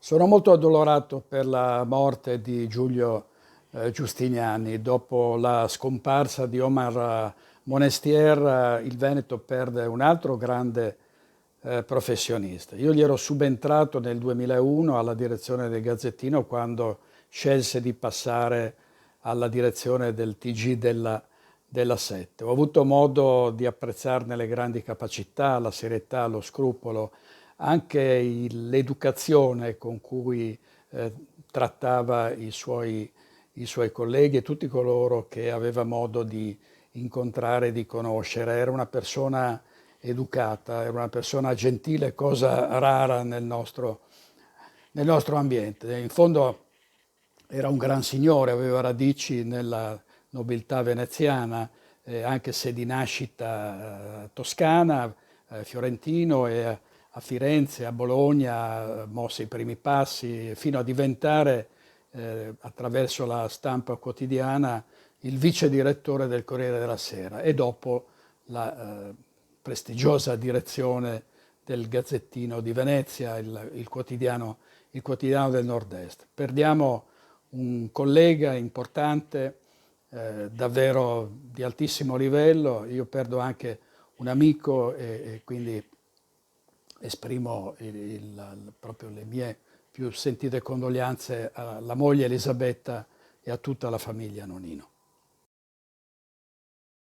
Sono molto addolorato per la morte di Giulio Giustiniani. Dopo la scomparsa di Omar Monestier, il Veneto perde un altro grande professionista. Io gli ero subentrato nel 2001 alla direzione del Gazzettino quando scelse di passare alla direzione del TG della 7. Ho avuto modo di apprezzarne le grandi capacità, la serietà, lo scrupolo, anche l'educazione con cui eh, trattava i suoi colleghi e tutti coloro che aveva modo di incontrare e di conoscere. Era una persona educata, era una persona gentile, cosa rara nel nostro ambiente. In fondo era un gran signore, aveva radici nella nobiltà veneziana, anche se di nascita toscana, fiorentino, e a Firenze, a Bologna, mosse i primi passi fino a diventare, attraverso la stampa quotidiana, il vice direttore del Corriere della Sera e dopo la prestigiosa direzione del Gazzettino di Venezia, il quotidiano del Nord-Est. Perdiamo un collega importante, davvero di altissimo livello. Io perdo anche un amico e quindi esprimo proprio le mie più sentite condoglianze alla moglie Elisabetta e a tutta la famiglia Nonino.